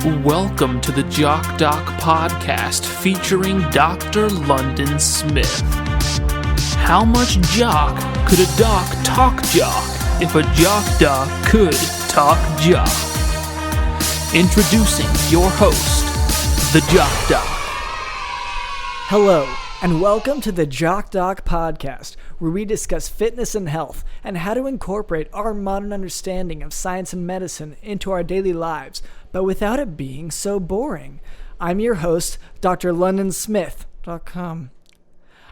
Welcome to the Jock Doc podcast featuring Dr. London Smith. How much jock could a doc talk jock if a jock doc could talk jock? Introducing your host, the Jock Doc. Hello, and welcome to the Jock Doc podcast, where we discuss fitness and health and how to incorporate our modern understanding of science and medicine into our daily lives, but without it being so boring. I'm your host, Dr. LondonSmith.com.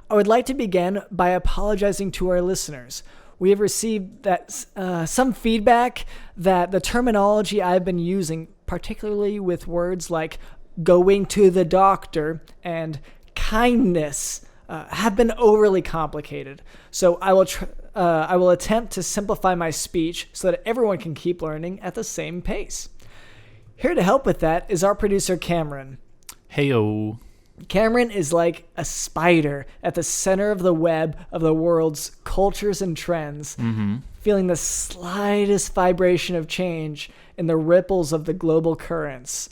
I would like to begin by apologizing to our listeners. We have received some feedback that the terminology I've been using, particularly with words like going to the doctor and kindness, have been overly complicated. So I will attempt to simplify my speech so that everyone can keep learning at the same pace. Here to help with that is our producer, Cameron. Heyo. Cameron is like a spider at the center of the web of the world's cultures and trends, feeling the slightest vibration of change in the ripples of the global currents.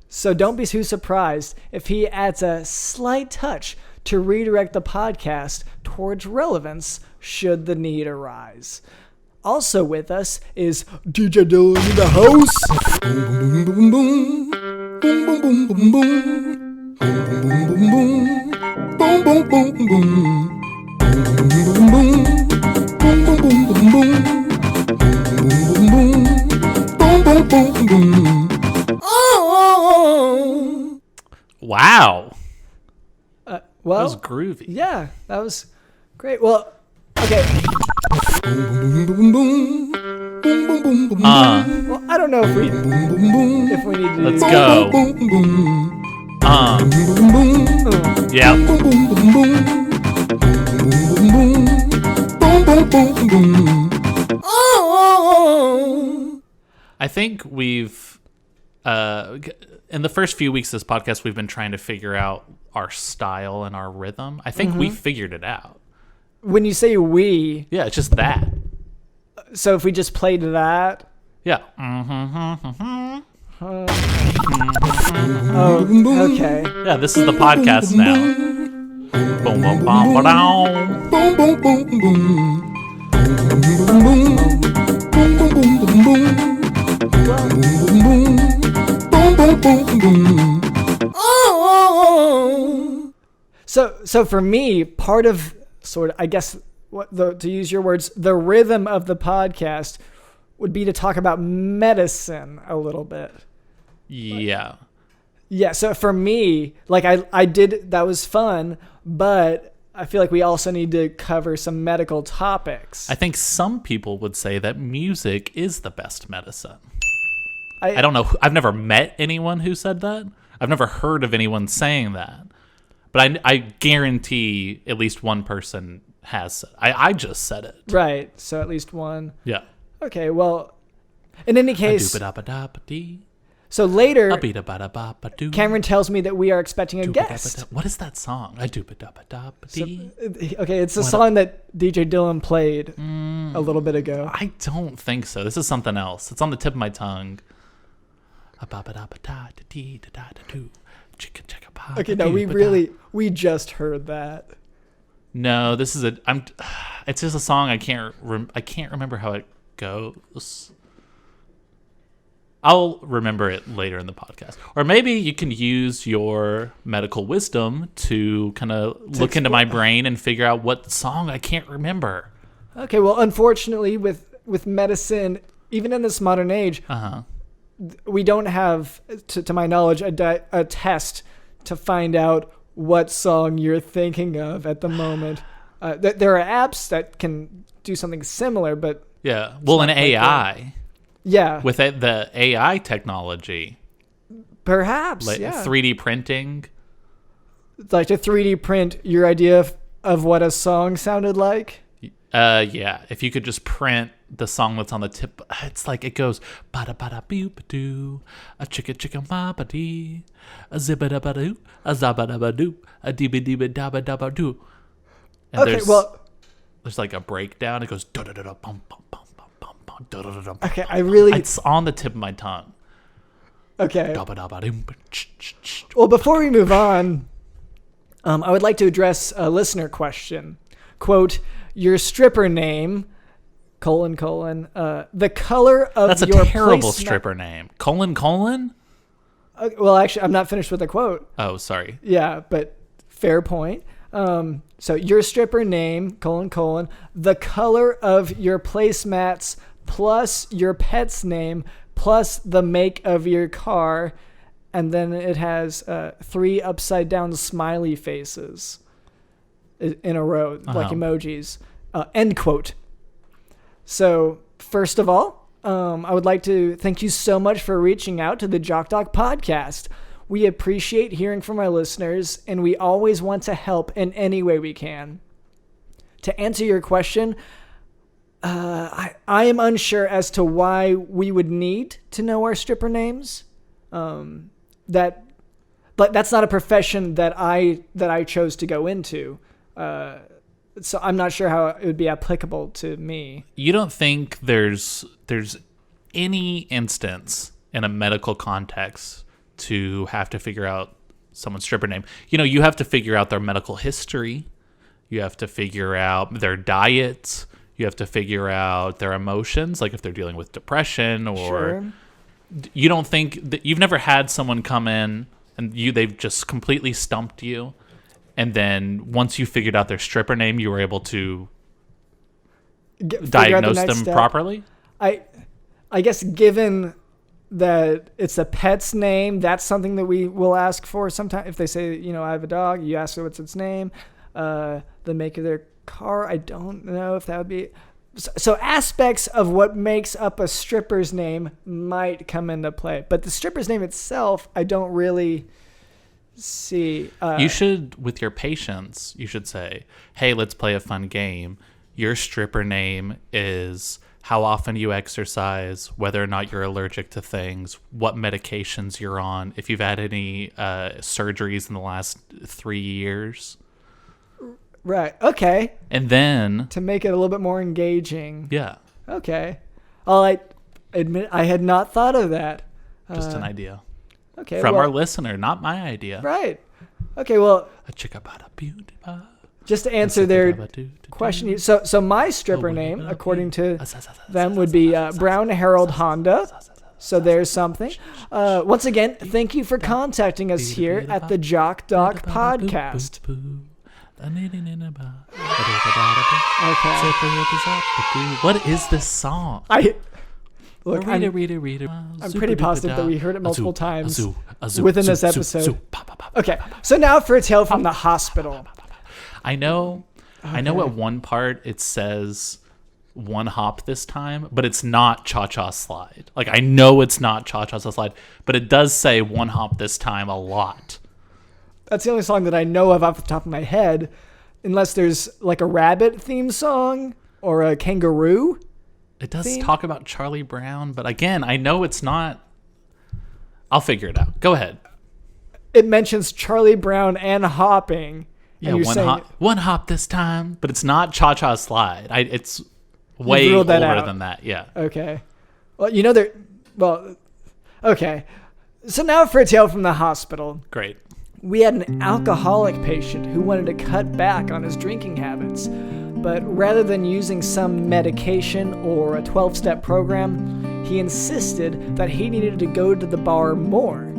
So don't be too surprised if he adds a slight touch to redirect the podcast towards relevance should the need arise. Also with us is DJ Dylan in the house. Boom, boom, boom, boom, boom, boom, boom, boom. Boom, boom, boom, boom, boom, boom, boom, boom, boom, boom. Oh! Wow. Well, that was groovy. Yeah, that was great. Well, okay. Well, I don't know if we need to. Let's go. Yeah. I think we've, in the first few weeks of this podcast, we've been trying to figure out our style and our rhythm. I think we figured it out. When you say we... Yeah, it's just that. So if we just played that... Yeah. Oh, okay. Yeah, this is the podcast now. Boom, boom, boom, ba-down. Boom, boom, boom, boom. So for me, part of I guess to use your words, the rhythm of the podcast would be to talk about medicine a little bit. Yeah. Yeah, so for me, I did, that was fun, but I feel like we also need to cover some medical topics. I think some people would say that music is the best medicine. I don't know. I've never met anyone who said that. I've never heard of anyone saying that. But I guarantee at least one person has said it. I just said it. Right, so at least one. Yeah. Okay, well, in any case... So later, Cameron tells me that we are expecting a guest. What is that song? Okay, it's a song that DJ Dylan played a little bit ago. I don't think so. This is something else. It's on the tip of my tongue. Okay, no, we just heard that. No, this is it's just a song. I can't remember how it goes. I'll remember it later in the podcast. Or maybe you can use your medical wisdom to kind of look into my brain and figure out what song I can't remember. Okay, well, unfortunately, with medicine, even in this modern age, we don't have, to my knowledge, a test to find out what song you're thinking of at the moment. There are apps that can do something similar, but... Yeah, well, an AI... Yeah. With the AI technology. Perhaps, yeah. 3D printing. Like to 3D print your idea of what a song sounded like? Yeah. If you could just print the song that's on the tip. It's like it goes, ba-da-ba-da-boo-ba-doo, a chicka-chicka-ma-ba-dee, a zibba-da-ba-doo, a zabba-da-ba-doo, a dee-ba-dee-ba-da-ba-da-ba-doo. And there's like a breakdown. It goes, da-da-da-da-bum-bum-bum. Okay, I really... It's on the tip of my tongue. Okay. Dabba-dabba-doom. Well, before we move on, I would like to address a listener question. Quote, your stripper name, : the color of That's a your terrible placemat- stripper name. : Well, actually, I'm not finished with the quote. Oh, sorry. Yeah, but fair point. So your stripper name, : the color of your placemats plus your pet's name plus the make of your car, and then it has 3 upside down smiley faces in a row, like emojis. End quote. So first of all, I would like to thank you so much for reaching out to the Jock Doc podcast. We appreciate hearing from our listeners, and we always want to help in any way we can. To answer your question, I am unsure as to why we would need to know our stripper names. But that's not a profession that I chose to go into. So I'm not sure how it would be applicable to me. You don't think there's any instance in a medical context to have to figure out someone's stripper name? You know, you have to figure out their medical history. You have to figure out their diet. You have to figure out their emotions, like if they're dealing with depression or... Sure. You don't think that you've never had someone come in and they've just completely stumped you, and then once you figured out their stripper name, you were able to diagnose them properly? I guess given that it's a pet's name, that's something that we will ask for sometimes. If they say, I have a dog, you ask what's its name. The make of their car, I don't know if that would be... So aspects of what makes up a stripper's name might come into play. But the stripper's name itself, I don't really see. You should, with your patients, you should say, hey, let's play a fun game. Your stripper name is how often you exercise, whether or not you're allergic to things, what medications you're on, if you've had any surgeries in the last 3 years. Right. Okay. And then... to make it a little bit more engaging. Yeah. Okay. I admit I had not thought of that. Just an idea. Okay. From our listener, not my idea. Right. Okay, well... just to answer their question. So my stripper name, according to them, would be Brown Harold Honda. So there's something. Once again, thank you for contacting us here at the Jock Doc podcast. Okay. What is this song? I'm I'm pretty positive that we heard it multiple times within this episode. Okay, so now for a tale from the hospital. I know at one part it says one hop this time, but it's not Cha-Cha Slide. Like, I know it's not Cha-Cha Slide, but it does say one hop this time a lot. That's the only song that I know of off the top of my head, unless there's like a rabbit theme song or a kangaroo. It does theme? talk about Charlie Brown, but again, I know it's not. I'll figure it out. Go ahead. It mentions Charlie Brown and hopping. Yeah, and you're one hop this time, but it's not Cha-Cha Slide. It's way older than that. Yeah. Okay. Well, okay. So now for a tale from the hospital. Great. We had an alcoholic patient who wanted to cut back on his drinking habits, but rather than using some medication or a 12-step program, he insisted that he needed to go to the bar more.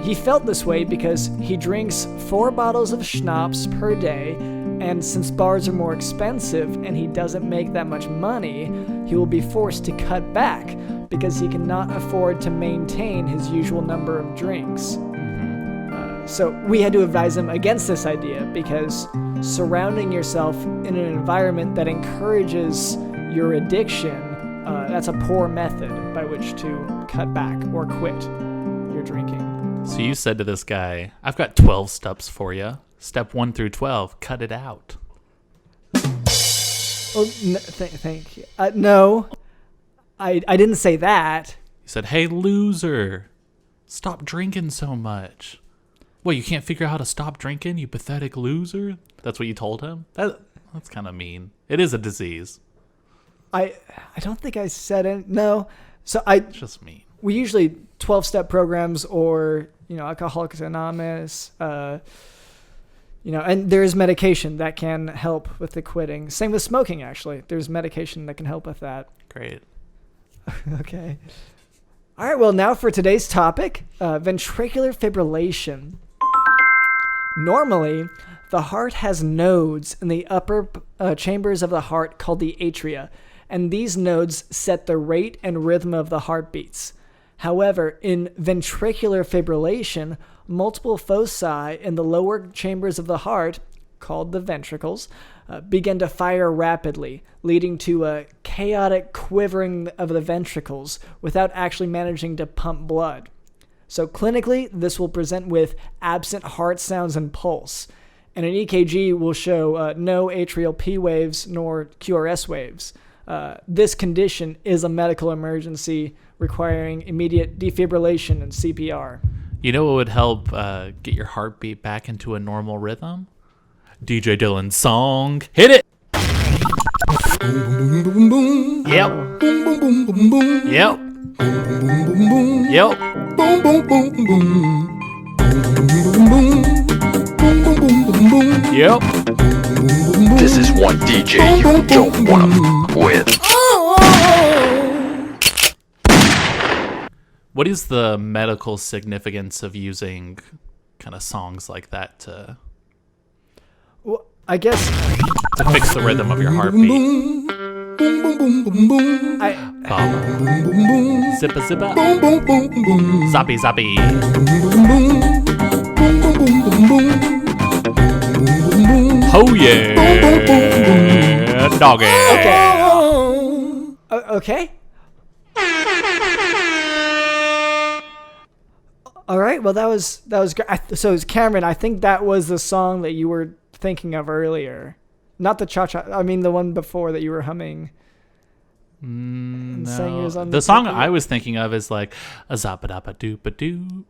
He felt this way because he drinks 4 bottles of schnapps per day, and since bars are more expensive and he doesn't make that much money, he will be forced to cut back because he cannot afford to maintain his usual number of drinks. So we had to advise him against this idea because surrounding yourself in an environment that encourages your addiction, that's a poor method by which to cut back or quit your drinking. So you said to this guy, I've got 12 steps for you. Step 1 through 12, cut it out. Oh, thank you. No, I didn't say that. You said, hey, loser, stop drinking so much. Well, you can't figure out how to stop drinking, you pathetic loser? That's what you told him? That's kind of mean. It is a disease. I don't think I said it. No. So It's just mean. we usually 12-step programs or, Alcoholics Anonymous, and there is medication that can help with the quitting. Same with smoking, actually. There's medication that can help with that. Great. Okay. All right, well, now for today's topic, ventricular fibrillation. Normally, the heart has nodes in the upper chambers of the heart called the atria, and these nodes set the rate and rhythm of the heartbeats. However, in ventricular fibrillation, multiple foci in the lower chambers of the heart, called the ventricles, begin to fire rapidly, leading to a chaotic quivering of the ventricles without actually managing to pump blood. So clinically, this will present with absent heart sounds and pulse, and an EKG will show no atrial P waves nor QRS waves. This condition is a medical emergency requiring immediate defibrillation and CPR. You know what would help get your heartbeat back into a normal rhythm? DJ Dylan's song. Hit it! Yep. Yep. Yep. Yep. This is one DJ you don't want to f with. What is the medical significance of using kind of songs like that to Well, I guess fix the rhythm of your heartbeat? Baba. Zippa zippa. Zappy zappy. Oh yeah. Doggy. Okay. All right. Well, that was great. So, Cameron, I think that was the song that you were thinking of earlier, not the cha-cha. I mean, the one before that you were humming. No. The song I was thinking of is like a zappa dappa doopa doo,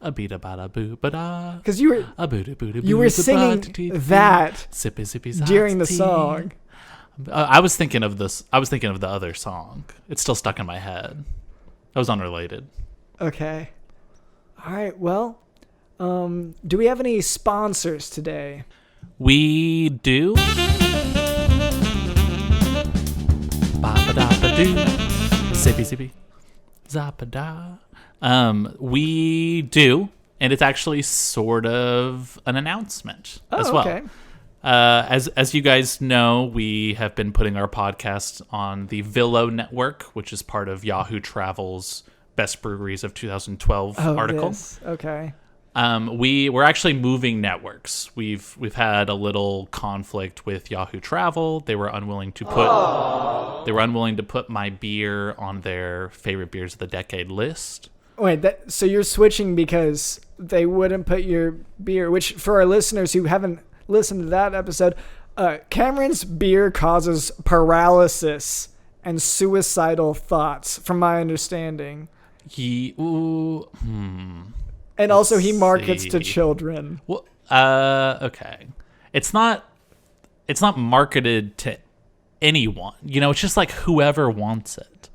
a beata bada boo bada. Because you were singing that sippy sippy during the song. I was thinking of this. I was thinking of the other song. It's still stuck in my head. That was unrelated. Okay. All right. Well, do we have any sponsors today? We do. Ba-ba-da-ba-doo. Sippy sippy. Zappa-da. We do, and it's actually sort of an announcement as well. Okay. As you guys know, we have been putting our podcast on the Villo Network, which is part of Yahoo Travel's Best Breweries of 2012 article. Yes. Okay. We're actually moving networks. We've had a little conflict with Yahoo Travel. They were unwilling to put my beer on their favorite beers of the decade list. Wait, so you're switching because they wouldn't put your beer, which for our listeners who haven't listened to that episode, Cameron's beer causes paralysis and suicidal thoughts, from my understanding. And also he markets to children. Well, okay. It's not marketed to anyone. It's just like whoever wants it.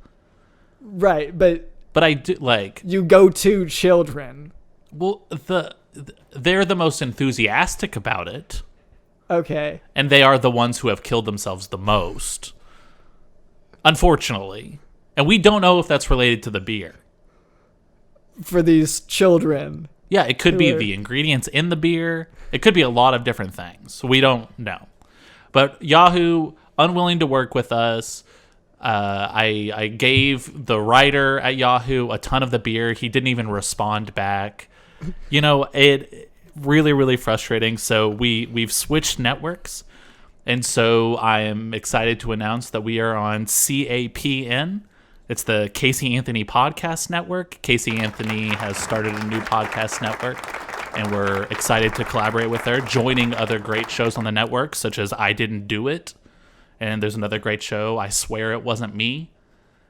Right, but I do like you go to children. Well, they're the most enthusiastic about it. Okay. And they are the ones who have killed themselves the most. Unfortunately. And we don't know if that's related to the beer. For these children. Yeah, it could be the ingredients in the beer. It could be a lot of different things. We don't know. But Yahoo, unwilling to work with us. I gave the writer at Yahoo a ton of the beer. He didn't even respond back. It really, really frustrating. So we've switched networks. And so I am excited to announce that we are on CAPN. It's the Casey Anthony Podcast Network. Casey Anthony has started a new podcast network, and we're excited to collaborate with her, joining other great shows on the network, such as I Didn't Do It. And there's another great show, I Swear It Wasn't Me.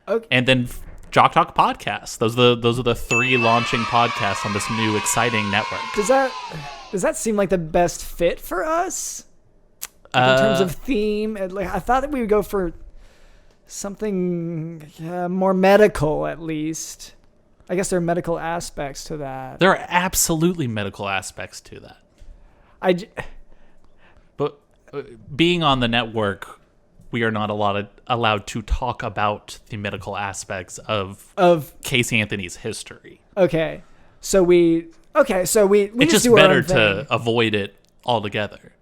Okay. And then Jock Talk Podcast. Those are the three launching podcasts on this new exciting network. Does that seem like the best fit for us? In terms of theme? I thought that we would go for something more medical, at least. I guess there are medical aspects to that. There are absolutely medical aspects to that. But being on the network, we are not allowed to talk about the medical aspects of Casey Anthony's history. Okay. So we it's just do our better own thing. to avoid it altogether.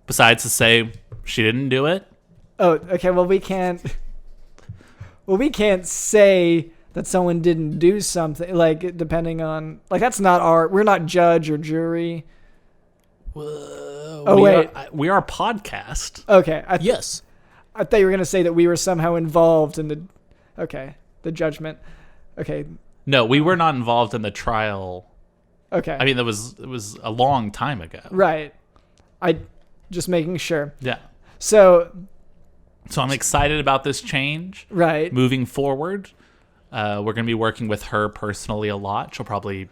Besides to say she didn't do it. Oh, okay. Well, we can't say that someone didn't do something, like, depending on, like, that's not we're not judge or jury. We are a podcast. Okay. Yes. I thought you were going to say that we were somehow involved in the judgment. Okay. No, we were not involved in the trial. Okay. I mean, it was a long time ago. Right. Just making sure. Yeah. So I'm excited about this change. Right. Moving forward, we're going to be working with her personally a lot. She'll probably,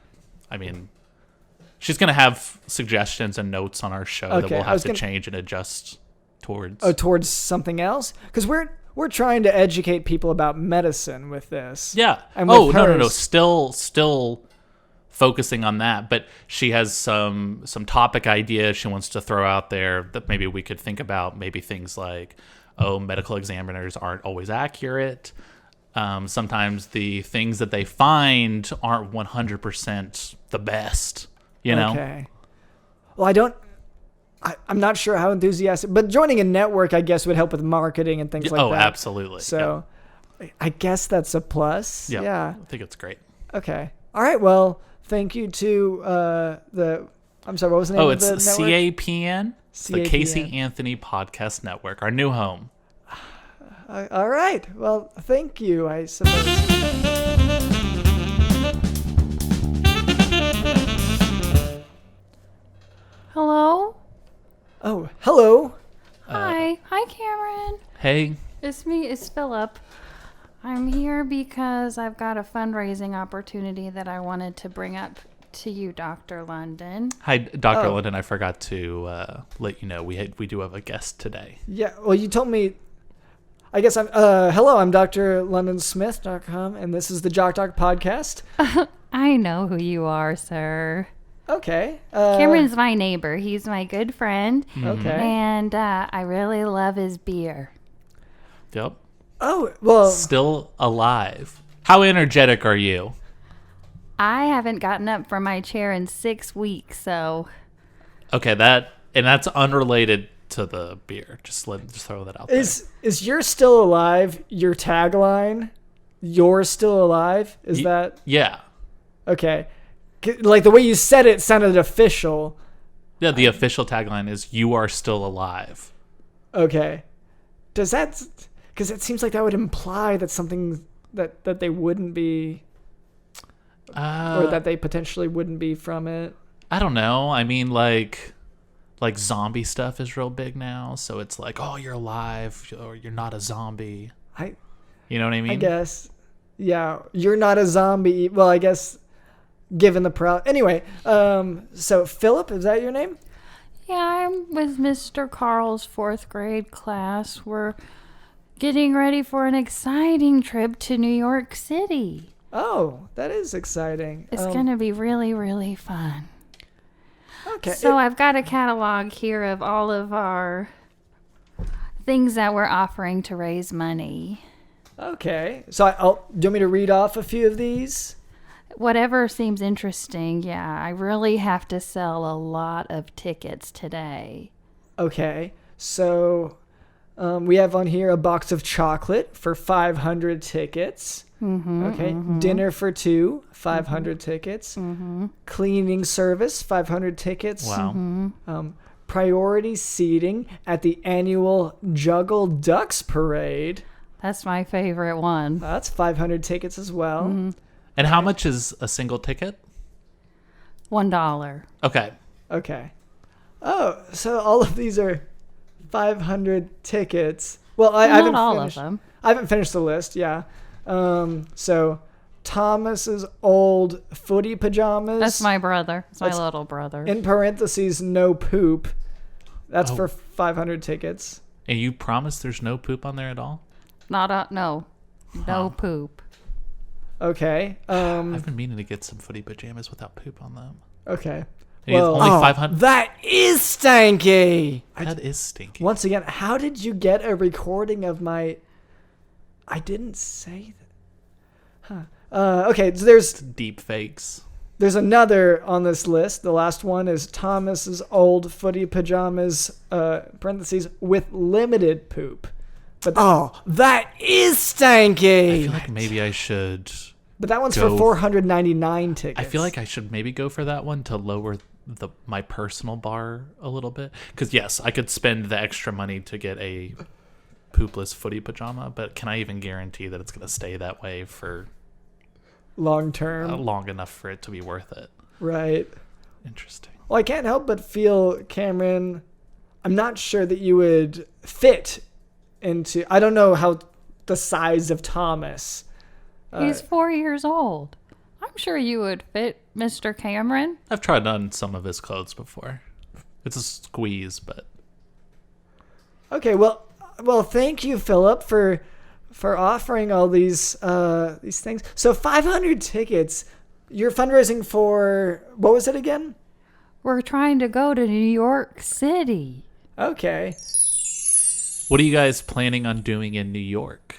she's going to have suggestions and notes on our show that we'll have to change and adjust towards. Oh, towards something else? Because we're trying to educate people about medicine with this. Yeah. And no. Still focusing on that, but she has some topic ideas she wants to throw out there that maybe we could think about. Maybe things like, medical examiners aren't always accurate. Sometimes the things that they find aren't 100% the best, you know? Okay. Well, I'm not sure how enthusiastic, but joining a network, I guess, would help with marketing and things like that. Oh, absolutely. So I guess that's a plus. Yep. Yeah. I think it's great. Okay. All right. Well, thank you to I'm sorry, what was the name of the it's network? CAPN. It's the CAPN. Casey Anthony Podcast Network, our new home. All right. Well, thank you, I suppose. Hello? Oh, hello. Hi. Hi, Cameron. Hey. It's me. It's Philip. I'm here because I've got a fundraising opportunity that I wanted to bring up to you, Dr. London. Hi, Dr. London. I forgot to let you know we do have a guest today. Yeah, well, you told me. I guess hello, I'm Dr. LondonSmith.com, and this is the Jock Duck podcast. I know who you are, sir. Okay. Cameron's my neighbor. He's my good friend. Okay. And I really love his beer. Yep. Oh, well. Still alive. How energetic are you? I haven't gotten up from my chair in 6 weeks, so. Okay, that's unrelated to the beer. Just throw that out there. Is "You're Still Alive" your tagline? You're still alive? Is that? Yeah. Okay. Like the way you said it sounded official. Yeah, the official tagline is "You are still alive." Okay. Does that? Because it seems like that would imply that something that they wouldn't be, or that they potentially wouldn't be from it. I don't know. I mean, like zombie stuff is real big now, so it's like, oh, you're alive, or you're not a zombie. You know what I mean? I guess. Yeah, you're not a zombie. Well, I guess, given the Anyway, so Philip, is that your name? Yeah, I'm with Mr. Carl's 4th grade class. We're getting ready for an exciting trip to New York City. Oh, that is exciting. It's going to be really, really fun. Okay. So I've got a catalog here of all of our things that we're offering to raise money. Okay. So do you want me to read off a few of these? Whatever seems interesting. Yeah, I really have to sell a lot of tickets today. Okay. So we have on here a box of chocolate for 500 tickets. Okay. Dinner for 2, 500 tickets. Cleaning service, 500 tickets. Wow. Priority seating at the annual Juggling Ducks parade. That's my favorite one. That's 500 tickets as well. And how much is a single ticket? $1. Okay. Okay. Oh, so all of these are 500 tickets. Well, I haven't all finished, of them. I haven't finished the list. Yeah. So Thomas's old footy pajamas. That's my brother. It's my That's- little brother. In parentheses, no poop. That's for 500 tickets. And you promise there's no poop on there at all? No poop. Okay. I've been meaning to get some footy pajamas without poop on them. Okay. Maybe it's only 500. That is stanky. That is stinky. Once again, how did you get a recording of my... I didn't say that. Huh. Okay, so Deep fakes. there's another on this list. The last one is Thomas's old footy pajamas, parentheses, with limited poop. But that is stanky. I feel like maybe I should... But that one's for 499 tickets. I feel like I should maybe go for that one to lower my personal bar a little bit. Because, yes, I could spend the extra money to get a poopless footy pajama, but can I even guarantee that it's going to stay that way for long term? Long enough for it to be worth it. Right. Interesting. Well, I can't help but feel, Cameron, I'm not sure that you would fit into... I don't know how the size of Thomas... He's 4 years old. I'm sure you would fit, Mr. Cameron. I've tried on some of his clothes before. It's a squeeze, but... Okay, well, thank you, Philip, for offering all these things. So 500 tickets. You're fundraising for... What was it again? We're trying to go to New York City. Okay. What are you guys planning on doing in New York?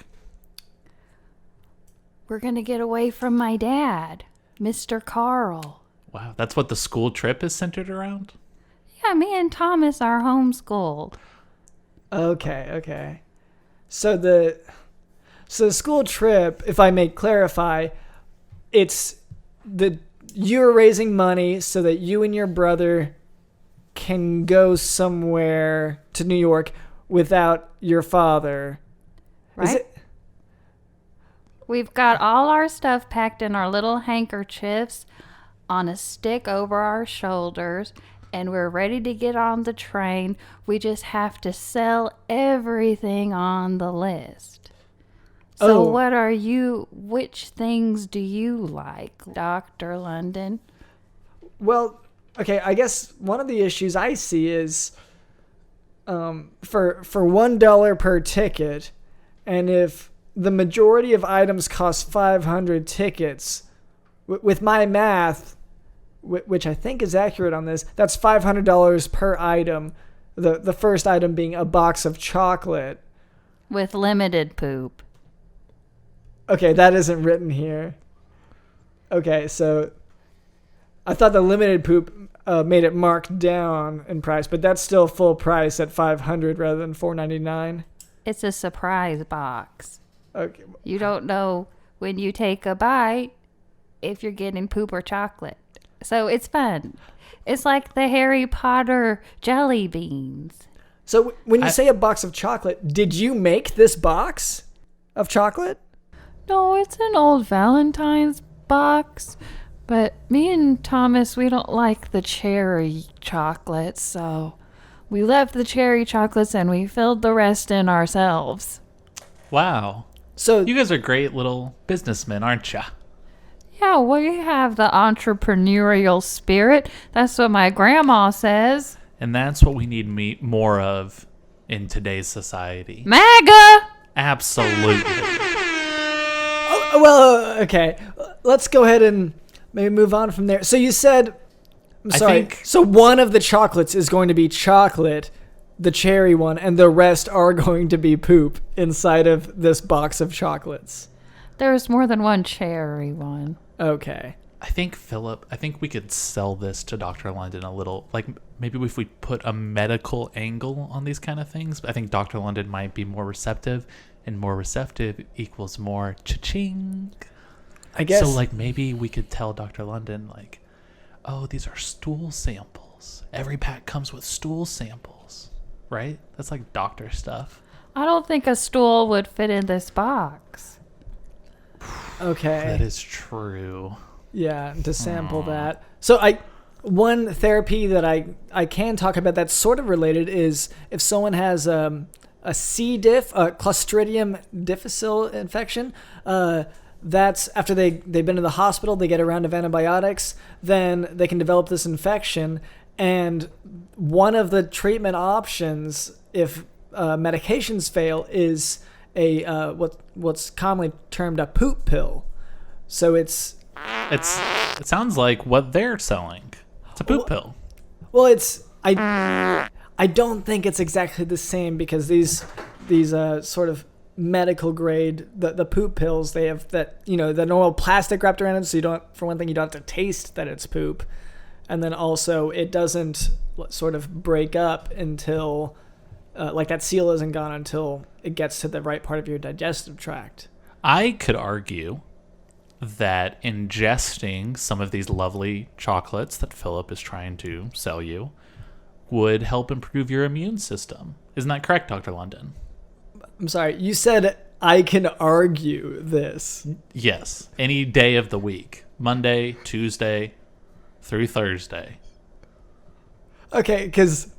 We're going to get away from my dad, Mr. Carl. Wow, that's what the school trip is centered around? Yeah, me and Thomas are homeschooled. Okay. So the school trip, if I may clarify, it's you're raising money so that you and your brother can go somewhere to New York without your father. Right? We've got all our stuff packed in our little handkerchiefs on a stick over our shoulders, and we're ready to get on the train. We just have to sell everything on the list. So which things do you like, Dr. London? Well, okay, I guess one of the issues I see is for $1 per ticket, and if the majority of items cost 500 tickets, with my math, which I think is accurate on this, that's $500 per item. The first item being a box of chocolate. With limited poop. Okay, that isn't written here. Okay, so I thought the limited poop made it marked down in price, but that's still full price at $500 rather than $499. It's a surprise box. Okay. You don't know when you take a bite if you're getting poop or chocolate. So it's fun. It's like the Harry Potter jelly beans. So when you say a box of chocolate, did you make this box of chocolate? No, it's an old Valentine's box. But me and Thomas, we don't like the cherry chocolates, so we left the cherry chocolates and we filled the rest in ourselves. Wow. So you guys are great little businessmen, aren't ya? Yeah, we have the entrepreneurial spirit. That's what my grandma says. And that's what we need more of in today's society. MAGA! Absolutely. Oh, well, okay. Let's go ahead and maybe move on from there. So you said, I'm sorry. So one of the chocolates is going to be chocolate, the cherry one, and the rest are going to be poop inside of this box of chocolates. There's more than one cherry one. Okay. I think we could sell this to Dr. London a little, like maybe if we put a medical angle on these kind of things. I think Dr. London might be more receptive, and more receptive equals more cha-ching. I guess. So like maybe we could tell Dr. London like, oh, these are stool samples. Every pack comes with stool samples, right? That's like doctor stuff. I don't think a stool would fit in this box. Okay. That is true. Yeah, to sample that. So one therapy that I can talk about that's sort of related is if someone has a C. diff, a Clostridium difficile infection, that's after they've been to the hospital, they get a round of antibiotics, then they can develop this infection. And one of the treatment options, if medications fail, is a what's commonly termed a poop pill. So it sounds like what they're selling. It's a poop pill. well, I don't think it's exactly the same because these sort of medical grade the poop pills, they have that, the normal plastic wrapped around it, so you don't, for one thing, you don't have to taste that it's poop, and then also it doesn't sort of break up until like that seal isn't gone until it gets to the right part of your digestive tract. I could argue that ingesting some of these lovely chocolates that Philip is trying to sell you would help improve your immune system. Isn't that correct, Dr. London? I'm sorry, you said I can argue this. Yes. Any day of the week. Monday, Tuesday, through Thursday. Okay, because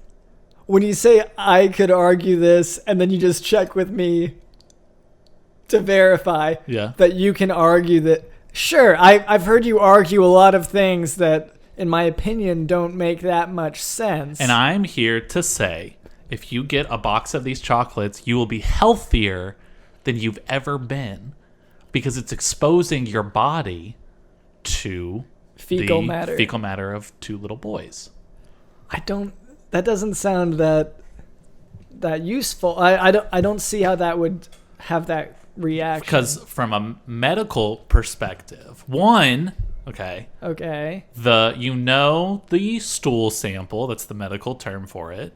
when you say I could argue this and then you just check with me to verify that you can argue that, sure, I've heard you argue a lot of things that, in my opinion, don't make that much sense. And I'm here to say, if you get a box of these chocolates, you will be healthier than you've ever been because it's exposing your body to fecal the matter. Fecal matter of two little boys. That doesn't sound that useful. I don't see how that would have that reaction. Because from a medical perspective, okay. The stool sample, that's the medical term for it,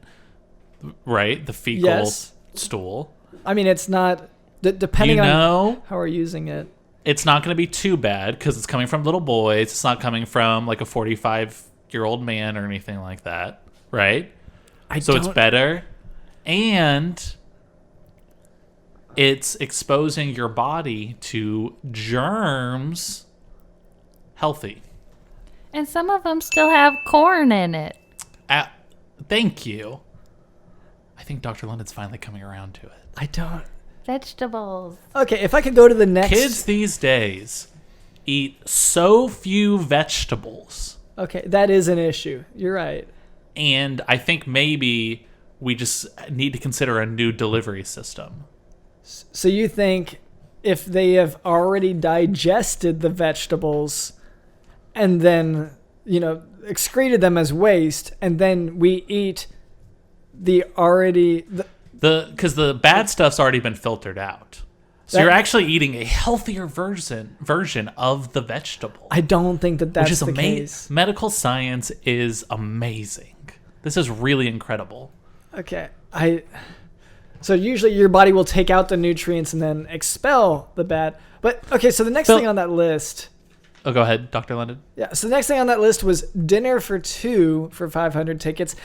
right? The fecal stool. I mean, it's not, depending on how we're using it. It's not going to be too bad because it's coming from little boys. It's not coming from like a 45-year-old man or anything like that, right? So it's better. And it's exposing your body to germs healthy. And some of them still have corn in it. Thank you. I think Dr. London's finally coming around to it. Vegetables. Okay, if I could go to the next... Kids these days eat so few vegetables. Okay, that is an issue. You're right. And I think maybe we just need to consider a new delivery system. So you think if they have already digested the vegetables and then, excreted them as waste, and then we eat because the bad stuff's already been filtered out. So you're actually eating a healthier version of the vegetable. I don't think that's the case. Medical science is amazing. This is really incredible. Okay. So usually your body will take out the nutrients and then expel the bad. But okay, so the next thing on that list... Oh, go ahead, Dr. London. Yeah, so the next thing on that list was dinner for 2 for 500 tickets.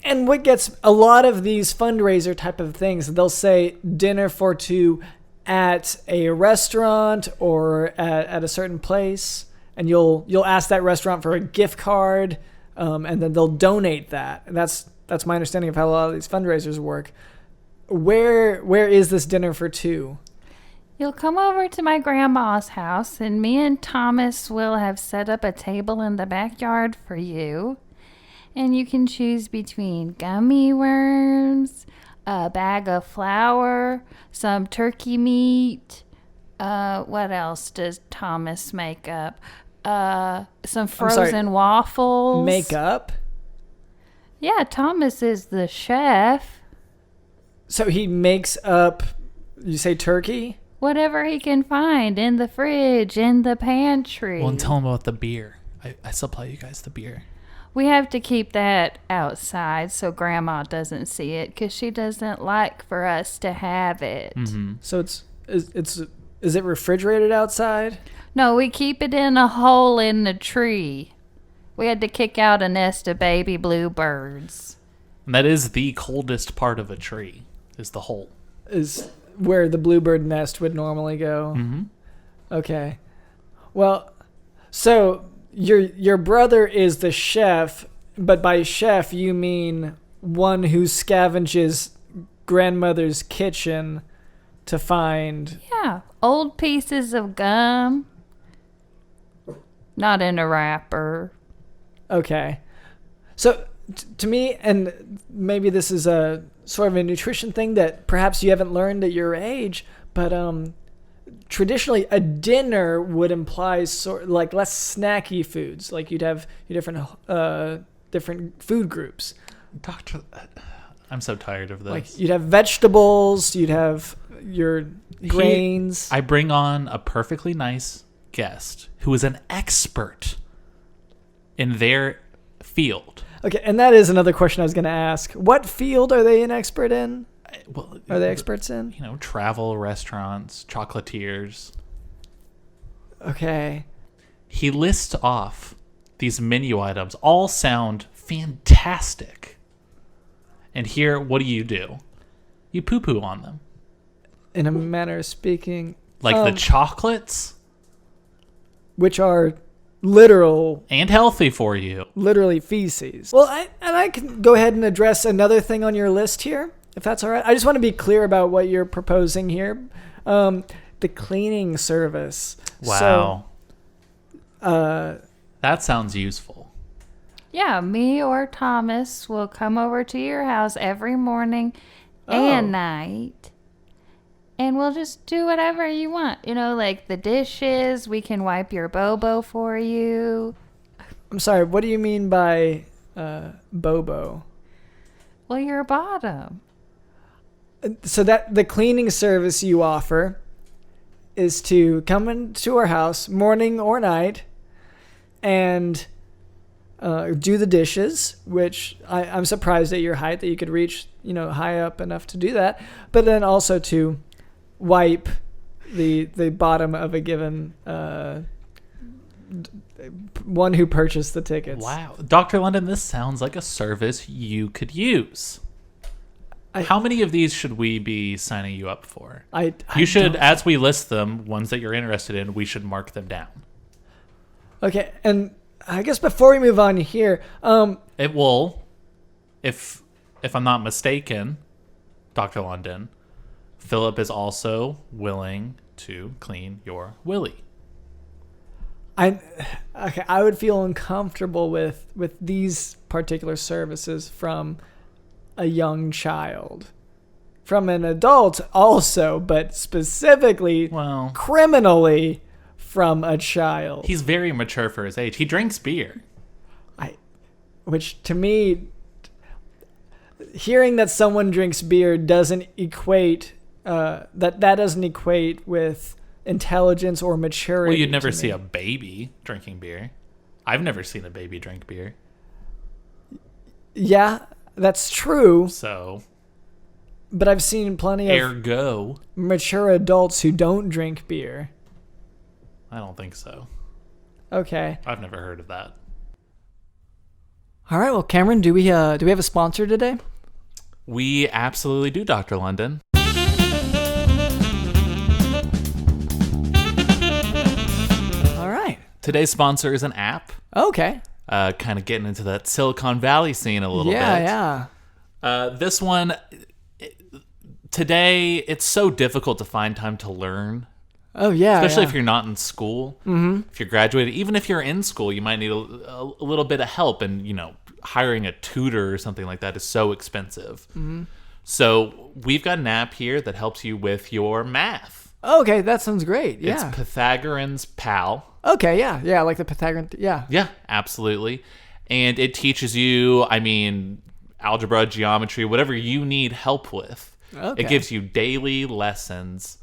And what gets a lot of these fundraiser type of things, they'll say dinner for 2 at a restaurant or at a certain place, and you'll ask that restaurant for a gift card, and then they'll donate that. And that's my understanding of how a lot of these fundraisers work. Where is this dinner for 2? You'll come over to my grandma's house, and me and Thomas will have set up a table in the backyard for you. And you can choose between gummy worms, a bag of flour, some turkey meat. What else does Thomas make up? Some frozen waffles. Make up? Yeah, Thomas is the chef. So he makes up, you say turkey? Whatever he can find in the fridge, in the pantry. Well, and tell him about the beer. I supply you guys the beer. We have to keep that outside so Grandma doesn't see it because she doesn't like for us to have it. Mm-hmm. So is it refrigerated outside? No, we keep it in a hole in the tree. We had to kick out a nest of baby bluebirds. And that is the coldest part of a tree, is the hole. Is where the bluebird nest would normally go. Mm-hmm. Okay. Well, so your brother is the chef, but by chef you mean one who scavenges grandmother's kitchen to find... Yeah, old pieces of gum. Not in a wrapper. Okay. So to me, and maybe this is a sort of a nutrition thing that perhaps you haven't learned at your age, but traditionally a dinner would imply like less snacky foods. Like you'd have your different food groups. Doctor, I'm so tired of this. Like you'd have vegetables, you'd have your grains. I bring on a perfectly nice guest who is an expert in their field. Okay, and that is another question I was going to ask. What field are they an expert in? Well, Are they experts in? Travel, restaurants, chocolatiers. Okay. He lists off these menu items. All sound fantastic. And here, what do? You poo-poo on them. In a manner of speaking. Like the chocolates. Which are literal. And healthy for you. Literally feces. Well, I can go ahead and address another thing on your list here, if that's all right. I just want to be clear about what you're proposing here. The cleaning service. Wow. So, that sounds useful. Yeah, me or Thomas will come over to your house every morning and night. And we'll just do whatever you want. Like the dishes, we can wipe your bobo for you. I'm sorry, what do you mean by bobo? Well, your bottom. So that the cleaning service you offer is to come into our house morning or night and do the dishes, which I'm surprised at your height that you could reach, high up enough to do that. But then also to wipe the bottom of a given one who purchased the tickets. Wow. Dr. London, this sounds like a service you could use. How many of these should we be signing you up for? You should, as we list them, ones that you're interested in, we should mark them down. Okay, and I guess before we move on here, it will, if I'm not mistaken, Dr. London, Philip is also willing to clean your willy. I would feel uncomfortable with these particular services from a young child. From an adult also, but specifically criminally from a child. He's very mature for his age. He drinks beer. Which to me, hearing that someone drinks beer doesn't equate that doesn't equate with intelligence or maturity. Well, you'd never see a baby drinking beer. I've never seen a baby drink beer. Yeah, that's true. So, but I've seen plenty of mature adults who don't drink beer. I don't think so. Okay. I've never heard of that. All right. Well, Cameron, do we have a sponsor today? We absolutely do, Dr. London. All right. Today's sponsor is an app. Okay. Kind of getting into that Silicon Valley scene a little bit. Yeah. This one, today, it's so difficult to find time to learn. Oh, yeah. Especially if you're not in school. Mm-hmm. If you're graduated. Even if you're in school, you might need a little bit of help. And, hiring a tutor or something like that is so expensive. Mm-hmm. So we've got an app here that helps you with your math. Okay, that sounds great. Yeah. It's Pythagorean's Pal. Okay, yeah. Yeah, like the Pythagorean. Yeah. Yeah, absolutely. And it teaches you, algebra, geometry, whatever you need help with. Okay. It gives you daily lessons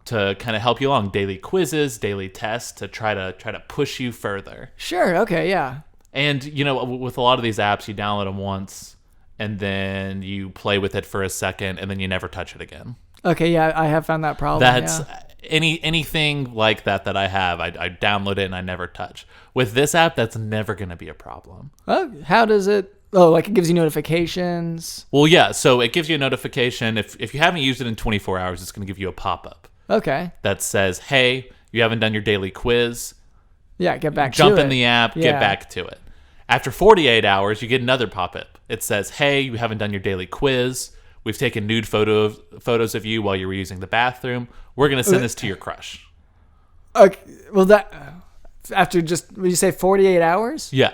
to kind of help you along, daily quizzes, daily tests to try to push you further. Sure. Okay. Yeah. And, with a lot of these apps, you download them once and then you play with it for a second and then you never touch it again. Okay. Yeah. I have found that problem. That's anything like that I have. I download it and I never touch. With this app, that's never going to be a problem. Oh, how does it? Oh, like it gives you notifications? Well, yeah. So it gives you a notification. If you haven't used it in 24 hours, it's going to give you a pop-up. Okay. That says, hey, you haven't done your daily quiz. Yeah, get back to it. Jump in the app, get back to it. After 48 hours, you get another pop-up. It says, hey, you haven't done your daily quiz. We've taken nude photos of you while you were using the bathroom. We're going to send this to your crush. Okay. Well, that after would you say 48 hours? Yeah.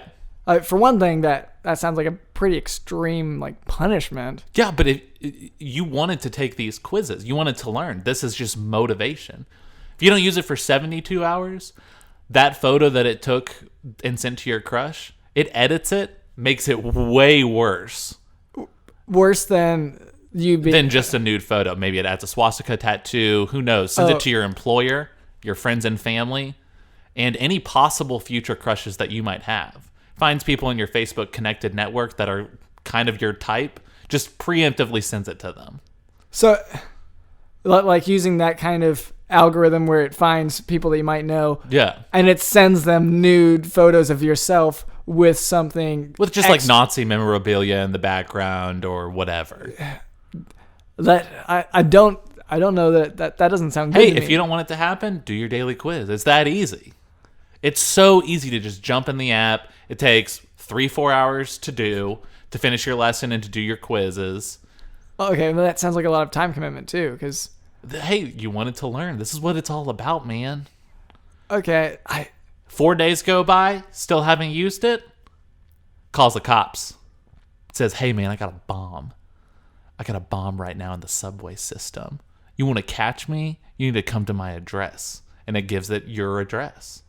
For one thing, that sounds like a pretty extreme punishment. Yeah, but you wanted to take these quizzes. You wanted to learn. This is just motivation. If you don't use it for 72 hours, that photo that it took and sent to your crush, it edits it, makes it way worse. Worse than you being... Than just a nude photo. Maybe it adds a swastika tattoo. Who knows? Sends it to your employer, your friends and family, and any possible future crushes that you might have. Finds people in your Facebook connected network that are kind of your type, just preemptively sends it to them. So, like using that kind of algorithm where it finds people that you might know. Yeah. And it sends them nude photos of yourself with something... With just like Nazi memorabilia in the background or whatever. That I don't know that doesn't sound good to me. Hey, if you don't want it to happen, do your daily quiz. It's that easy. It's so easy to just jump in the app. It takes 3-4 hours to finish your lesson and to do your quizzes. Okay, well, that sounds like a lot of time commitment too, because... Hey, you wanted to learn. This is what it's all about, man. Okay, 4 days go by, still haven't used it. Calls the cops. Says, hey, man, I got a bomb. I got a bomb right now in the subway system. You want to catch me? You need to come to my address. And it gives it your address.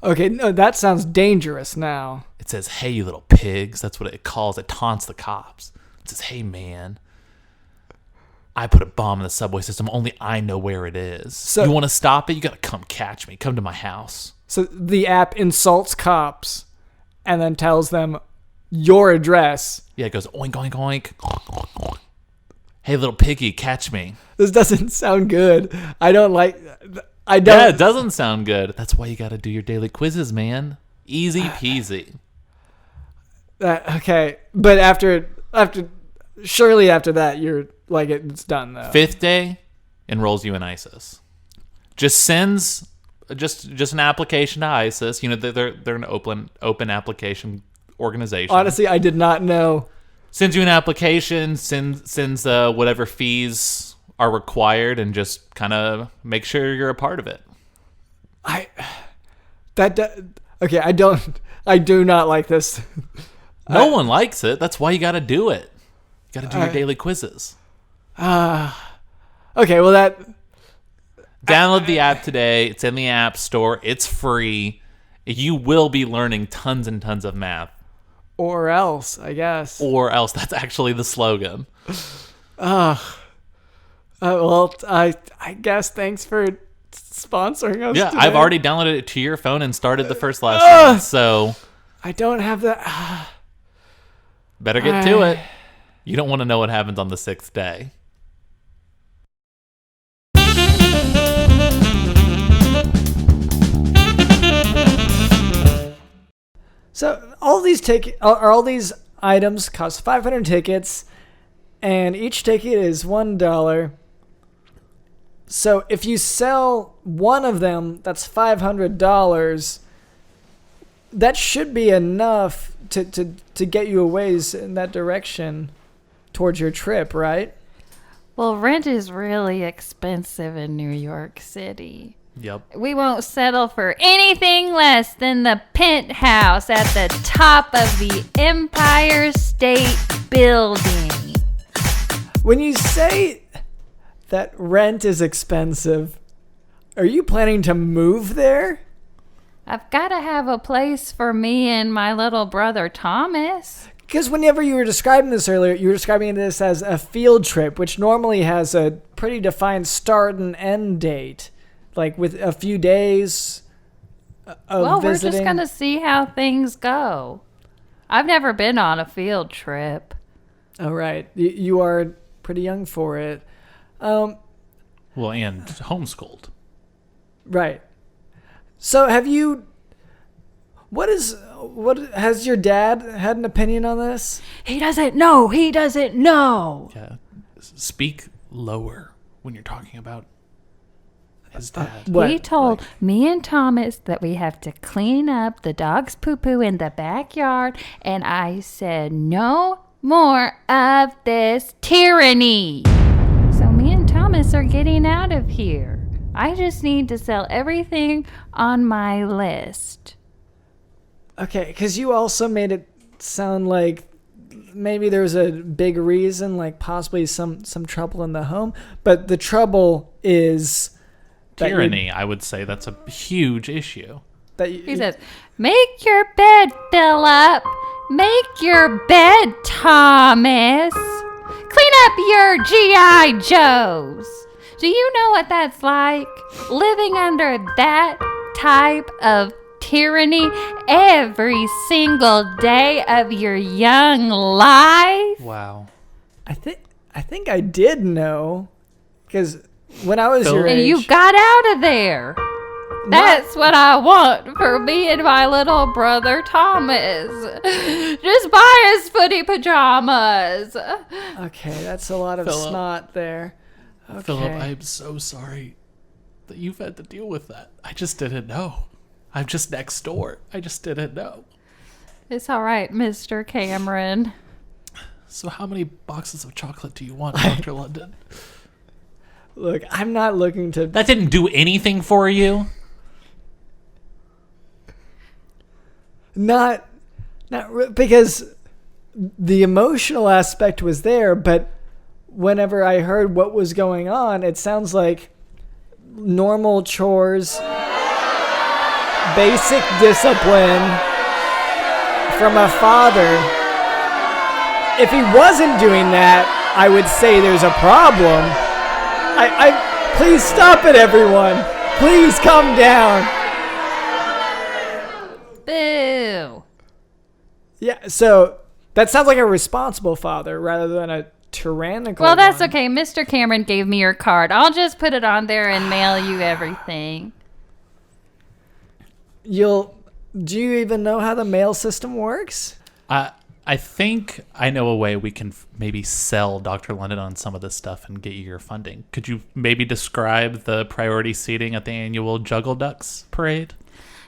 Okay, no, that sounds dangerous now. It says, hey, you little pigs. That's what it calls. It taunts the cops. It says, hey, man, I put a bomb in the subway system. Only I know where it is. So, you want to stop it? You got to come catch me. Come to my house. So the app insults cops and then tells them your address. Yeah, it goes oink, oink, oink. Hey, little piggy, catch me. This doesn't sound good. I don't. Yeah, it doesn't sound good. That's why you got to do your daily quizzes, man. Easy peasy. Okay, but surely after that, you're like, it's done though. 5th day, enrolls you in ISIS. Just sends just an application to ISIS. You know, they're an open application organization. Honestly, I did not know. Sends you an application, sends whatever fees are required, and just kind of make sure you're a part of it. I do not like this. No one likes it. That's why you got to do it. You got to do your daily quizzes. Okay, well Download the app today. It's in the App Store. It's free. You will be learning tons and tons of math. Or else, I guess. Or else. That's actually the slogan. Well, I guess thanks for sponsoring us Yeah, today. I've already downloaded it to your phone and started the first lesson. So I don't have that. better get to it. You don't want to know what happens on the 6th day. So all these items cost 500 tickets, and each ticket is $1. So if you sell one of them, that's $500. That should be enough to get you a ways in that direction towards your trip, right? Well, rent is really expensive in New York City. Yep. We won't settle for anything less than the penthouse at the top of the Empire State Building. When you say that rent is expensive, are you planning to move there? I've got to have a place for me and my little brother Thomas. Because whenever you were describing this earlier, you were describing this as a field trip, which normally has a pretty defined start and end date. Like with a few days of visiting. We're just going to see how things go. I've never been on a field trip. Oh, right. You are pretty young for it. Well, and homeschooled. Right. So what has your dad had an opinion on this? He doesn't know. Yeah. Speak lower when you're talking about his dad. He told me and Thomas that we have to clean up the dog's poo-poo in the backyard, and I said no more of this tyranny. So me and Thomas are getting out of here. I just need to sell everything on my list. Okay, because you also made it sound like maybe there was a big reason, like possibly some trouble in the home, but the trouble is tyranny, I would say that's a huge issue. He says, make your bed, Philip. Make your bed, Thomas. Clean up your G.I. Joes. Do you know what that's like? Living under that type of tyranny every single day of your young life? Wow. I think I did know, because when I was your And age, you got out of there. That's what I want for me and my little brother Thomas. Just buy us footy pajamas. Okay, that's a lot of Philip. snot there. Okay. Philip, I'm so sorry that you've had to deal with that. I just didn't know. I'm just next door. I just didn't know. It's all right, Mr. Cameron. So how many boxes of chocolate do you want, Dr. London? Look, I'm not looking to. That didn't do anything for you? Not because the emotional aspect was there, but whenever I heard what was going on, it sounds like normal chores, basic discipline from a father. If he wasn't doing that, I would say there's a problem. I please stop it, everyone. Please calm down. Boo. Yeah, so that sounds like a responsible father rather than a tyrannical Well, that's one. okay. Mr. Cameron gave me your card. I'll just put it on there and mail you everything. Do you even know how the mail system works? I think I know a way we can maybe sell Dr. London on some of this stuff and get you your funding. Could you maybe describe the priority seating at the annual Juggle Ducks parade?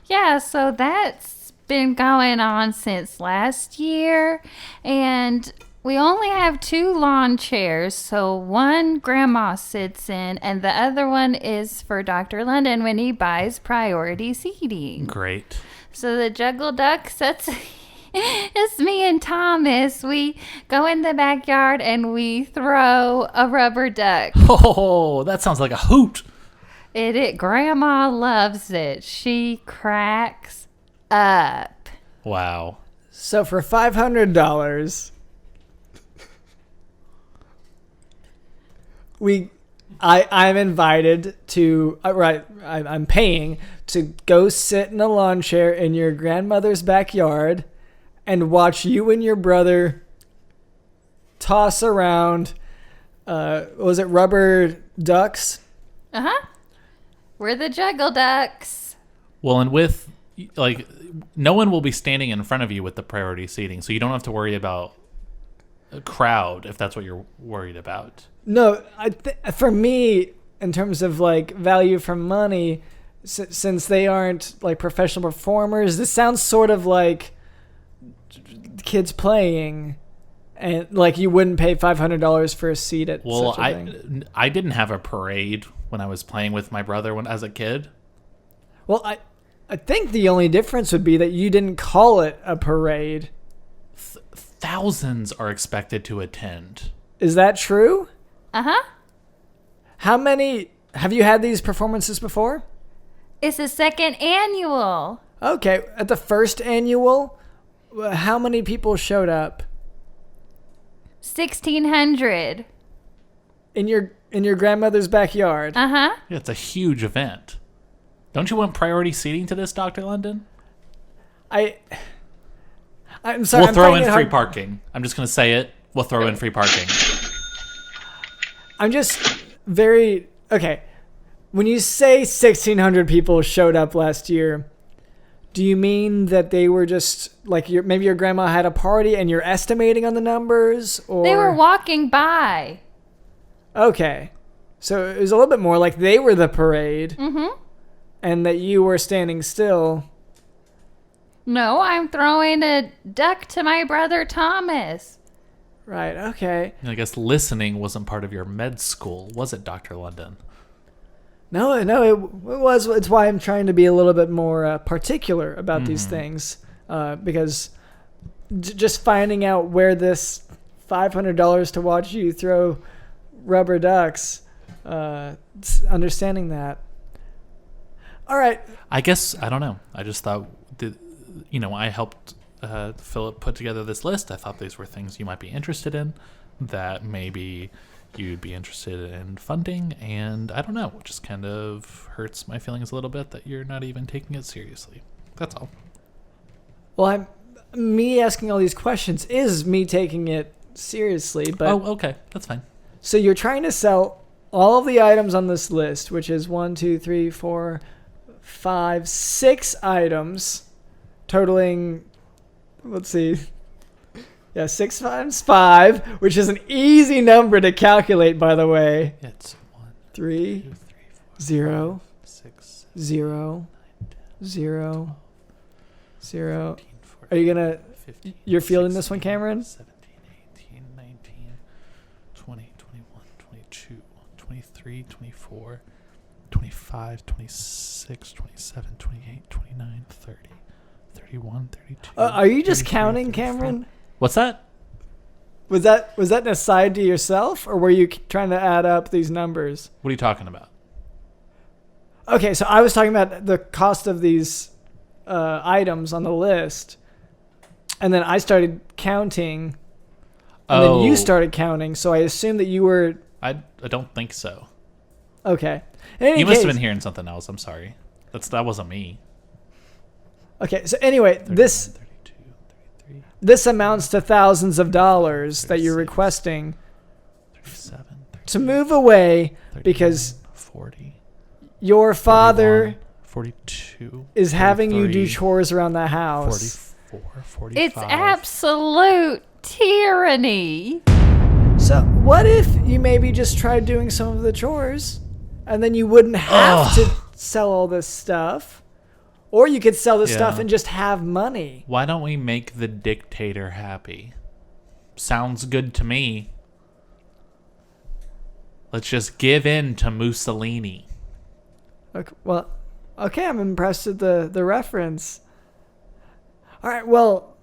Yeah, so that's been going on since last year, and we only have 2 lawn chairs, so one grandma sits in, and the other one is for Dr. London when he buys priority seating. Great. So the Juggle Ducks, it's me and Thomas. We go in the backyard and we throw a rubber duck. Oh, that sounds like a hoot. Grandma loves it. She cracks up. Wow. So for $500, I'm invited to I'm paying to go sit in a lawn chair in your grandmother's backyard and watch you and your brother toss around was it rubber ducks? Uh-huh. We're the Juggle Ducks. Well, and with, like, no one will be standing in front of you with the priority seating, so you don't have to worry about a crowd if that's what you're worried about. No, for me, in terms of like value for money, since they aren't like professional performers, this sounds sort of like kids playing, and like you wouldn't pay $500 for a seat at such a thing. I didn't have a parade when I was playing with my brother as a kid. Well, I think the only difference would be that you didn't call it a parade. Thousands are expected to attend. Is that true? Uh-huh. How many have you had these performances before? It's the 2nd annual. Okay, at the first annual, how many people showed up 1,600. in your grandmother's backyard? Uh-huh. Yeah, it's a huge event. Don't you want priority seating to this, Dr. London? I'm sorry. We'll I'm throw finding in it free hard- parking. I'm just going to say it. We'll throw in free parking. I'm just very okay. When you say 1,600 people showed up last year, do you mean that they were just like maybe your grandma had a party and you're estimating on the numbers, or They were walking by. okay? So it was a little bit more like they were the parade, Mm-hmm. and that you were standing still. No, I'm throwing a duck to my brother Thomas. Right. Okay. I guess listening wasn't part of your med school, was it, Dr. London? No, it was. It's why I'm trying to be a little bit more particular about these things, because just finding out where this $500 to watch you throw rubber ducks, understanding that, All right. I guess I don't know. I just thought I helped Philip put together this list. I thought these were things you might be interested in, that maybe you'd be interested in funding, and I don't know, it just kind of hurts my feelings a little bit that you're not even taking it seriously. That's all. Well, me asking all these questions is me taking it seriously, but okay, that's fine. so you're trying to sell all of the items on this list, which is 1, 2, 3, 4, 5, 6 items, totaling, let's see, 6 times 5, which is an easy number to calculate, by the way. It's 1, 3, 2, 3, 4, 0, 5, 6, 0, 0, 0. 15, 14, Are you gonna? 15, You're feeling 16, this one, Cameron? 17, 18, 19, 20, 21, 22, 23, 24, 25, 26, 27, 28, 29, 30, 31, 32. Are you just 33, counting, 34. Cameron? What's that? Was that an aside to yourself, or were you trying to add up these numbers? What are you talking about? Okay, so I was talking about the cost of these items on the list, and then I started counting, and then you started counting. So I assumed that you were. I don't think so. Okay. In any You must case- have been hearing something else. I'm sorry. That wasn't me. Okay, so anyway, 31, this 32, 33, this amounts to thousands of dollars that you're requesting 37, to move away 39, because 40, your father 42 is having you do 43, chores around the house. 44, 45. It's absolute tyranny. So what if you maybe just tried doing some of the chores, and then you wouldn't have to sell all this stuff, or you could sell this stuff and just have money. Why don't we make the dictator happy? Sounds good to me. Let's just give in to Mussolini. Okay, well, okay, I'm impressed with the reference. All right, well,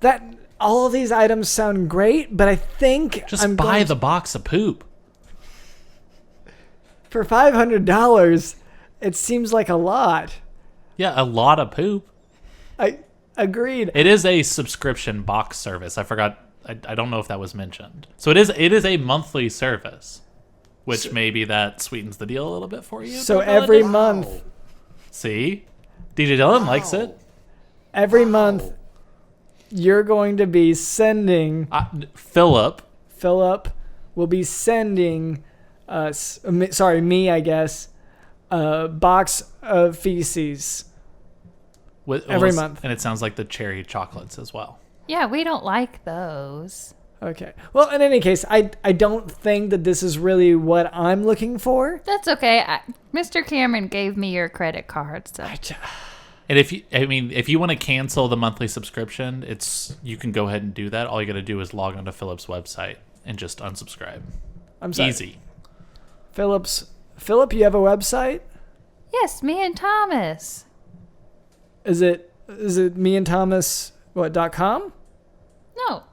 that all of these items sound great, but I think Just buy the box of poop. for $500. It seems like a lot. Yeah, a lot of poop. I agreed. It is a subscription box service. I forgot. I don't know if that was mentioned. So it is a monthly service, which maybe that sweetens the deal a little bit for you. So Don't know every that- month, See? DJ Dylan likes it. every month, you're going to be sending. Philip. Philip will be sending us. Me, I guess. A box of feces. Every month. And it sounds like the cherry chocolates as well. Yeah, we don't like those. Okay. Well, in any case, I don't think that this is really what I'm looking for. That's okay. Mr. Cameron gave me your credit card, so. And if you want to cancel the monthly subscription, you can go ahead and do that. All you got to do is log onto Philip's website and just unsubscribe. I'm sorry. Easy. Philip, you have a website? Yes, me and Thomas. Is it meandthomas.com? No,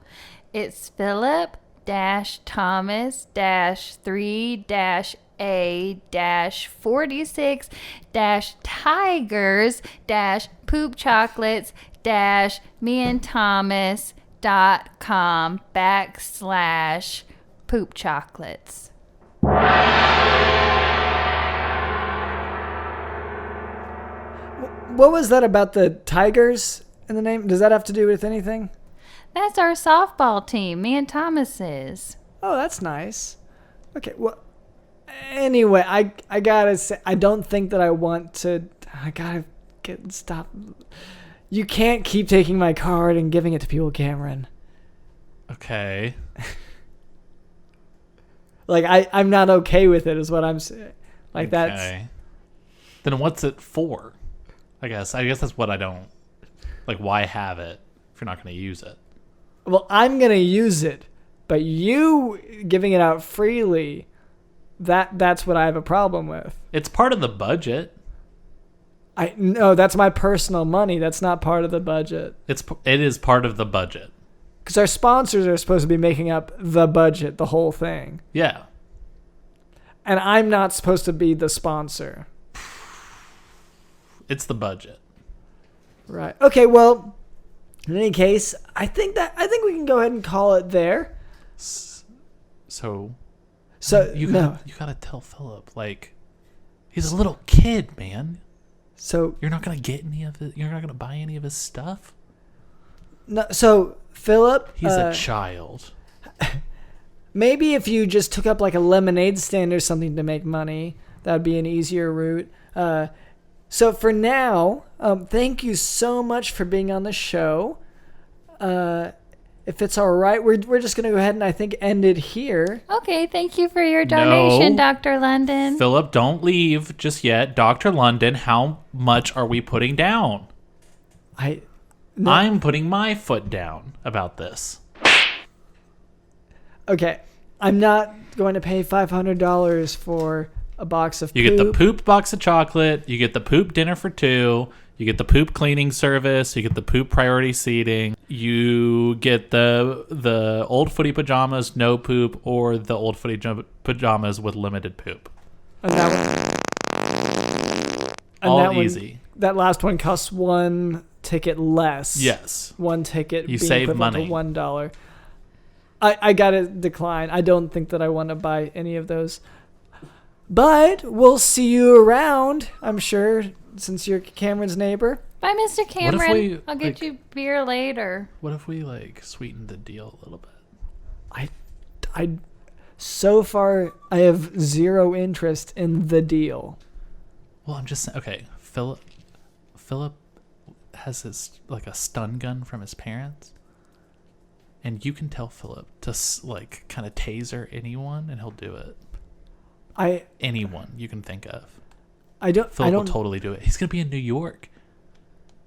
it's Philip-Thomas-3-A-46-Tigers-Poop Chocolates-meandthomas.com/poop chocolates. What was that about the Tigers in the name? Does that have to do with anything? That's our softball team, me and Thomas is. Oh, that's nice. Okay, well, anyway, I gotta say, I don't think that I want to. I gotta stop. You can't keep taking my card and giving it to people, Cameron. Okay. Like, I'm not okay with it, is what I'm saying. Like, that's. Okay. Then what's it for? I guess that's what I don't. Like, why have it if you're not going to use it? Well, I'm gonna use it, but you giving it out freely, that's what I have a problem with. It's part of the budget. No, that's my personal money. That's not part of the budget. It is part of the budget. Because our sponsors are supposed to be making up the budget, the whole thing. Yeah. And I'm not supposed to be the sponsor. It's the budget. Right. Okay, well, in any case, I think we can go ahead and call it there. So you gotta tell Philip, like, he's a little kid, man. So you're not gonna get any of it. You're not gonna buy any of his stuff. No. So Philip, he's a child. Maybe if you just took up like a lemonade stand or something to make money, that'd be an easier route. So for now, thank you so much for being on the show. If it's all right, we're just going to go ahead and I think end it here. Okay, thank you for your donation, No. Dr. London. Philip, don't leave just yet. Dr. London, how much are we putting down? I'm putting my foot down about this. Okay, I'm not going to pay $500 for a box of poop. You get the poop box of chocolate. You get the poop dinner for 2. You get the poop cleaning service. You get the poop priority seating. You get the old footy pajamas, no poop, or the old footy pajamas with limited poop. And that one, all easy. That last one costs 1 ticket less. Yes. 1 ticket. You being save equivalent money. to $1. I gotta decline. I don't think that I want to buy any of those. But we'll see you around, I'm sure, since you're Cameron's neighbor. Bye, Mr. Cameron. I'll get like, you beer later. What if we like sweeten the deal a little bit? So far, I have zero interest in the deal. Well, I'm just saying. Okay, Philip has his like a stun gun from his parents, and you can tell Philip to like kind of taser anyone, and he'll do it. Anyone you can think of. Philip will totally do it. He's gonna be in New York.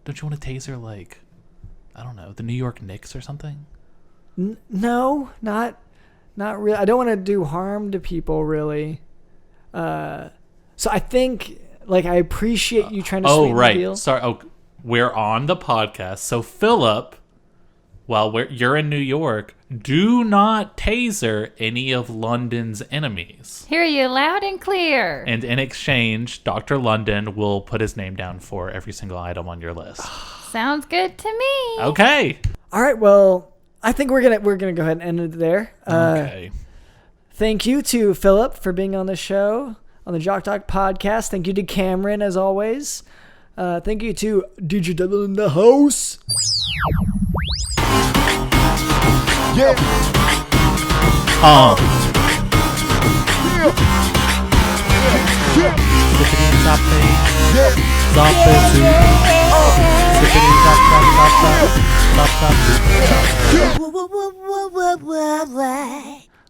Don't you want to taser like, I don't know, the New York Knicks or something? No, not really. I don't want to do harm to people, really. So I think, like, I appreciate you trying to sweeten the deal. Sorry. Oh, we're on the podcast. So Philip, while you're in New York, do not taser any of London's enemies. Hear you loud and clear. And in exchange, Dr. London will put his name down for every single item on your list. Sounds good to me. Okay. All right. Well, I think we're gonna go ahead and end it there. Okay. Thank you to Philip for being on the show on the Jock Duck podcast. Thank you to Cameron as always. Thank you to DJ Devil in the house. Yeah.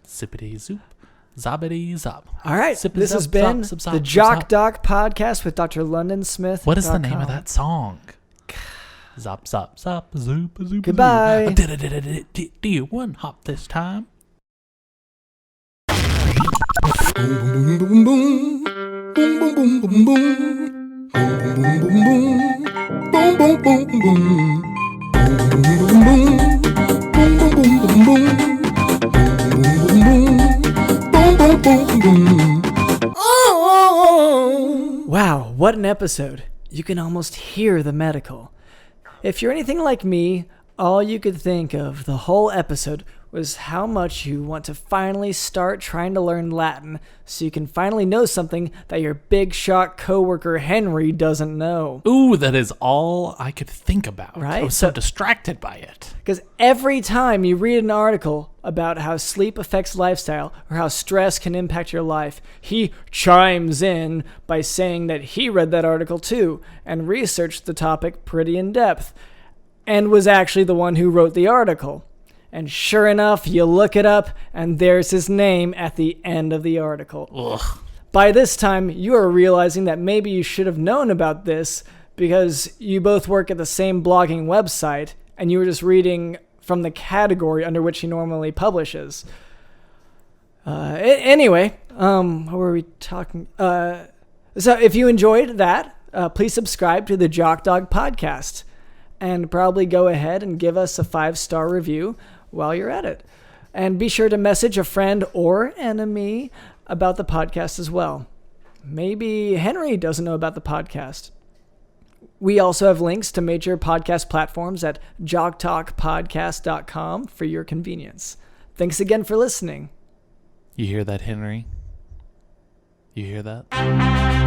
Zippity zoop, zobbity zop. All right, Zippity this zop, has been zop, zop, the zop, Jock zop. Doc podcast with Dr. London Smith. What is the name of that song? Zop, zop, zop, zoop, zoop. Goodbye. Do you one hop this time? Boom, boom, boom, boom. Boom, boom, boom, boom, boom. Boom, boom, boom, boom. Boom, boom, boom, boom. Boom, boom, boom, boom. Boom, boom, boom, boom, boom. Boom, boom, boom, boom. Oh. Wow, what an episode. You can almost hear the medical. If you're anything like me, all you could think of the whole episode was how much you want to finally start trying to learn Latin so you can finally know something that your big shot coworker Henry doesn't know. Ooh, that is all I could think about. Right? I was so distracted by it. Because every time you read an article about how sleep affects lifestyle or how stress can impact your life, he chimes in by saying that he read that article too and researched the topic pretty in depth and was actually the one who wrote the article. And sure enough, you look it up, and there's his name at the end of the article. Ugh. By this time, you are realizing that maybe you should have known about this because you both work at the same blogging website, and you were just reading from the category under which he normally publishes. Anyway, what were we talking? So if you enjoyed that, please subscribe to the Jock Dog podcast, and probably go ahead and give us a 5-star review while you're at it. And be sure to message a friend or enemy about the podcast as well. Maybe Henry doesn't know about the podcast. We also have links to major podcast platforms at jocktalkpodcast.com for your convenience. Thanks again for listening. You hear that, Henry? You hear that?